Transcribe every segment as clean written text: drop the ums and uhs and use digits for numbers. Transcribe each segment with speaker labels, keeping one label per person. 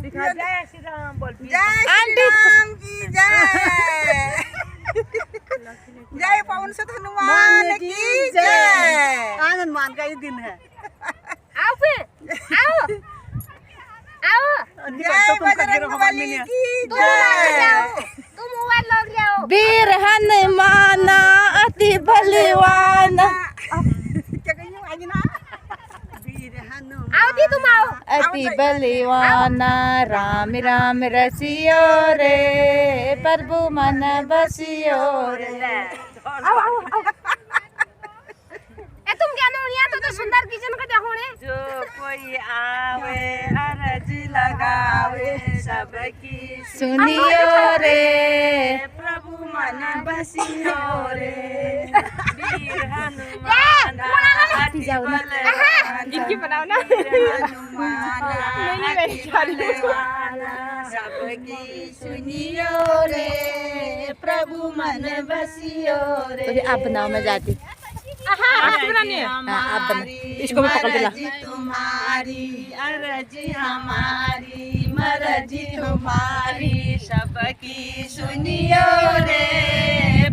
Speaker 1: दिखा। जय श्री राम बोल।
Speaker 2: जय श्री राम की जय। जय पवन सुत हनुमान की जय।
Speaker 1: आज हनुमान का ही दिन है।
Speaker 3: आओ फिर आओ आओ।
Speaker 2: जय बजरंगबली की जय।
Speaker 3: तुम मोबाइल लग जाओ।
Speaker 4: वीर हनुमान अति बलवान।
Speaker 2: क्या कही हूँ आज ना।
Speaker 1: वीर हनुमान।
Speaker 3: आओ दी तुम आओ।
Speaker 4: अति बलवान राम राम रसियो रे प्रभु मन बसियो रे।
Speaker 3: आओ आओ आओ। ए तुम क्या नोनिया तो सुंदर किचन का देखो ने।
Speaker 1: जो कोई आवे अरज लगावे सबकी
Speaker 4: सुनियो रे
Speaker 1: प्रभु मन बसियो रे। वीर हनुमान अति बलवान।
Speaker 3: इनकी बनाओ ना।
Speaker 2: हनुमान
Speaker 3: नहीं
Speaker 2: बलवान सबकी सुनियो रे प्रभु मन बसियो रे।
Speaker 4: तो आप बनाओ, मैं जाती।
Speaker 1: आप बनानी है।
Speaker 4: आप बना, इसको भी पकड़ के ला।
Speaker 2: मर्जी तुम्हारी अर्जी हमारी मर्जी तुम्हारी सबकी सुनियो रे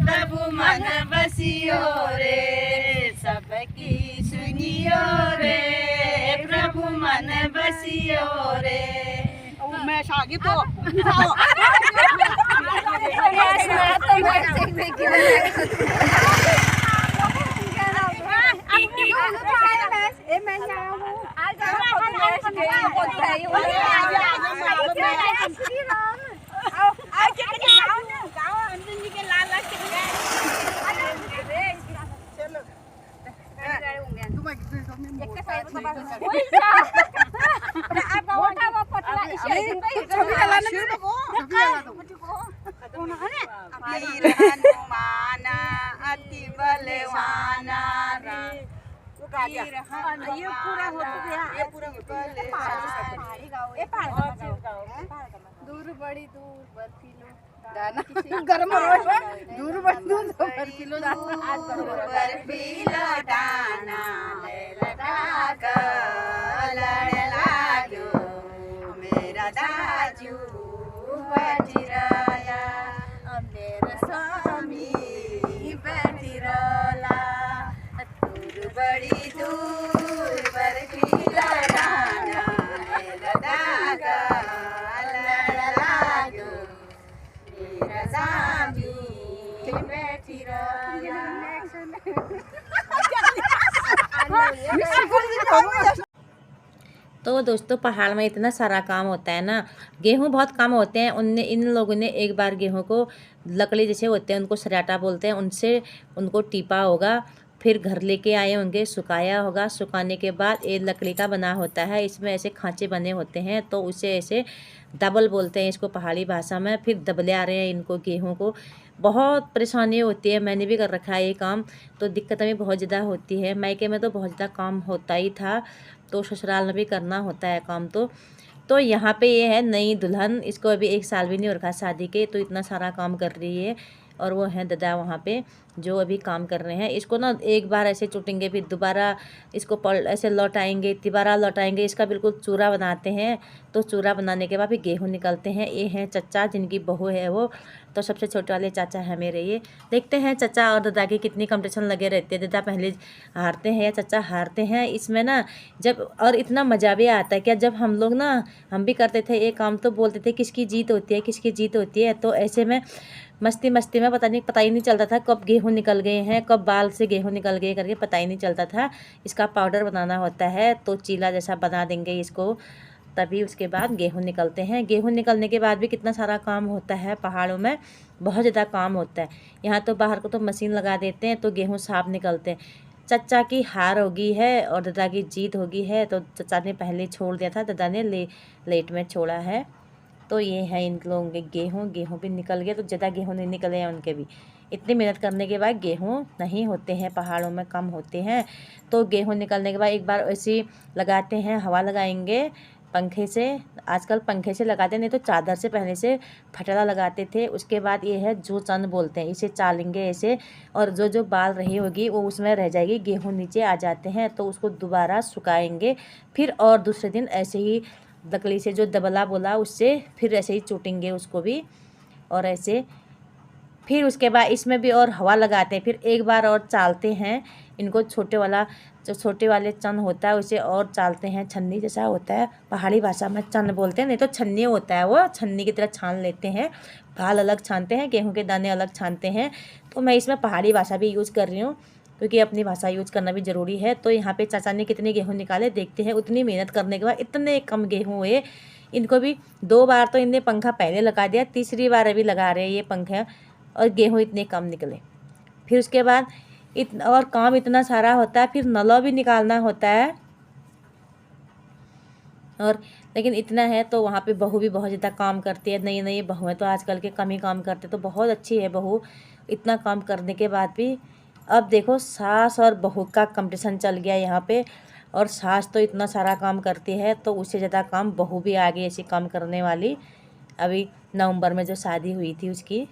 Speaker 2: प्रभु मन बसियो रे। सबकी सुनियो रे प्रभु मन बसियो रे।
Speaker 1: मैं शागी तो
Speaker 2: वीर हनुमान अति बलवान वीर हनुमान। ये पूरा हो गया। ये पूरा
Speaker 3: दूर बड़ी दूर बर्फीलो
Speaker 1: गर्म हो दूर बड़ी दूर किलो
Speaker 2: बर्फीलो दाना लड़ लागो मेरा दाजू बैठी रहा मेरा स्वामी बैठी रहा। दूर बड़ी दूर बर्फीलो दाना लगा लड़ लागो मेरा स्वामी बैठी रहा।
Speaker 4: तो दोस्तों पहाड़ में इतना सारा काम होता है ना, गेहूं बहुत कम होते हैं। इन लोगों ने एक बार गेहूं को लकड़ी जैसे होते हैं उनको सराटा बोलते हैं, उनसे उनको टीपा होगा, फिर घर लेके आए होंगे, सुखाया होगा। सुखाने के बाद ये लकड़ी का बना होता है, इसमें ऐसे खांचे बने होते हैं, तो उसे ऐसे दबल बोलते हैं इसको पहाड़ी भाषा में। फिर दबले आ रहे हैं इनको गेहूं को। बहुत परेशानी होती है, मैंने भी कर रखा है ये काम, तो दिक्कतें भी बहुत ज़्यादा होती है। मायके में तो बहुत ज़्यादा काम होता ही था, तो ससुराल में भी करना होता है काम। तो यहाँ पे ये है नई दुल्हन, इसको अभी 1 साल भी नहीं हो रखा शादी के, तो इतना सारा काम कर रही है। और वो हैं दादा वहाँ पे जो अभी काम कर रहे हैं। इसको ना एक बार ऐसे चुटेंगे, फिर दोबारा इसको ऐसे लौटाएंगे, तिबारा लौटाएंगे, इसका बिल्कुल चूरा बनाते हैं। तो चूरा बनाने के बाद फिर गेहूँ निकलते हैं। ये हैं चचा जिनकी बहू है वो, तो सबसे छोटे वाले चाचा है मेरे ये। देखते हैं चचा और दादा की कितनी कंपटीशन लगे रहते हैं। दादा पहले हारते हैं या चचा हारते हैं इसमें ना। जब और इतना मज़ा भी आता है क्या, जब हम लोग ना हम भी करते थे ये काम, तो बोलते थे किसकी जीत होती है, किसकी जीत होती है। तो ऐसे में मस्ती में पता ही नहीं चलता था कब गेहूँ निकल गए हैं, कब बाल से गेहूँ निकल गए करके पता ही नहीं चलता था। इसका पाउडर बनाना होता है, तो चीला जैसा बना देंगे इसको, तभी उसके बाद गेहूँ निकलते हैं। गेहूँ निकलने के बाद भी कितना सारा काम होता है पहाड़ों में, बहुत ज़्यादा काम होता है। यहाँ तो बाहर को तो मशीन लगा देते हैं, तो गेहूँ साफ निकलते हैं। चचा की हार होगी है और दादा की जीत होगी है, तो चचा ने पहले छोड़ दिया था, दादा ने लेट में छोड़ा है। तो ये है इन लोगों के गेहूँ भी निकल गया, तो ज़्यादा गेहूँ नहीं निकले हैं उनके भी। इतनी मेहनत करने के बाद गेहूँ नहीं होते हैं, पहाड़ों में कम होते हैं। तो गेहूँ निकलने के बाद एक बार ऐसे लगाते हैं, हवा लगाएंगे पंखे से। आजकल पंखे से लगाते, नहीं तो चादर से पहले से फटला लगाते थे। उसके बाद ये है जो चंद बोलते हैं, इसे चालेंगे ऐसे, और जो बाल रही होगी वो उसमें रह जाएगी, गेहूँ नीचे आ जाते हैं। तो उसको दोबारा सुखाएंगे, फिर और दूसरे दिन ऐसे ही लकड़ी से जो दबला बोला उससे फिर ऐसे ही चूटेंगे उसको भी। और ऐसे फिर उसके बाद इसमें भी और हवा लगाते हैं, फिर एक बार और चालते हैं इनको। जो छोटे वाले चन होता है उसे और चालते हैं, छन्नी जैसा होता है, पहाड़ी भाषा में चन बोलते हैं, नहीं तो छन्नी होता है, वो छन्नी की तरह छान लेते हैं। भाल अलग छानते हैं, गेहूं के दाने अलग छानते हैं। तो मैं इसमें पहाड़ी भाषा भी यूज़ कर रही हूँ क्योंकि अपनी भाषा यूज़ करना भी ज़रूरी है। तो यहाँ पे चाचा ने कितने गेहूँ निकाले देखते हैं। उतनी मेहनत करने के बाद इतने कम गेहूँ हुए। इनको भी 2 बार तो इनने पंखा पहले लगा दिया, तीसरी बार अभी लगा रहे हैं ये पंखे, और गेहूँ इतने कम निकले। फिर उसके बाद और काम इतना सारा होता है, फिर नला भी निकालना होता है। और लेकिन इतना है तो वहाँ पे बहू भी बहुत ज़्यादा काम करती है। नई नई बहू है तो आजकल के कम ही काम करते, तो बहुत अच्छी है बहू। इतना काम करने के बाद भी अब देखो सास और बहू का कंपटीशन चल गया यहाँ पे। और सास तो इतना सारा काम करती है तो उससे ज़्यादा काम बहू भी आ गई ऐसी काम करने वाली। अभी नवंबर में जो शादी हुई थी उसकी,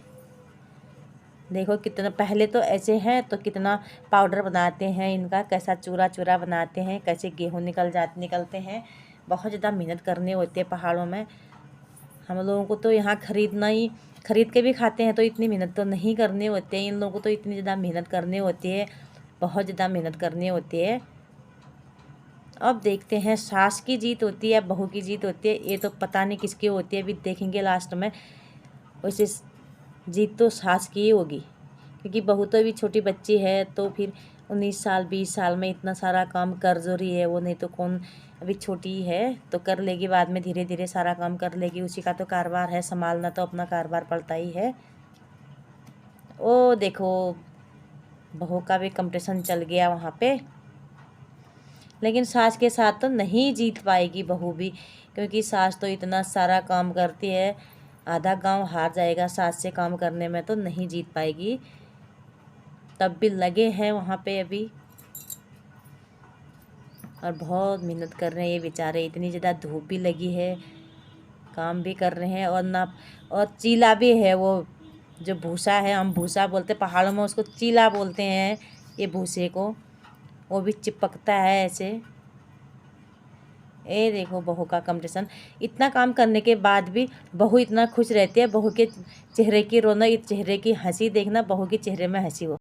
Speaker 4: देखो कितना, पहले तो ऐसे हैं तो कितना पाउडर बनाते हैं इनका, कैसा चूरा चूरा बनाते हैं, कैसे गेहूँ निकलते हैं। बहुत ज़्यादा मेहनत करनी होती है पहाड़ों में। हम लोगों को तो यहाँ खरीद के भी खाते हैं तो इतनी मेहनत तो नहीं करनी होती है। इन लोगों को तो इतनी ज़्यादा मेहनत करनी होती है, बहुत ज़्यादा मेहनत करनी होती है। अब देखते हैं सास की जीत होती है बहू की जीत होती है, ये तो पता नहीं किसकी होती है, अभी देखेंगे लास्ट में। वैसे जीत तो सास की ही होगी क्योंकि बहू तो अभी छोटी बच्ची है, तो फिर 19 साल 20 साल में इतना सारा काम कर जो रही है वो, नहीं तो कौन, अभी छोटी है तो कर लेगी, बाद में धीरे धीरे सारा काम कर लेगी। उसी का तो कारोबार है, संभालना तो अपना कारोबार पड़ता ही है। ओ देखो बहू का भी कंपटीशन चल गया वहाँ पे, लेकिन सास के साथ तो नहीं जीत पाएगी बहू भी, क्योंकि सास तो इतना सारा काम करती है, आधा गांव हार जाएगा सास से काम करने में, तो नहीं जीत पाएगी। तब भी लगे हैं वहाँ पे अभी और बहुत मेहनत कर रहे हैं ये बेचारे। इतनी ज़्यादा धूप भी लगी है, काम भी कर रहे हैं, और चीला भी है, वो जो भूसा है, हम भूसा बोलते पहाड़ों में, उसको चीला बोलते हैं ये भूसे को, वो भी चिपकता है ऐसे। ये देखो बहू का कंपटीशन। इतना काम करने के बाद भी बहू इतना खुश रहती है, बहू के चेहरे की रौनक, चेहरे की हंसी देखना, बहू के चेहरे में हंसी हो।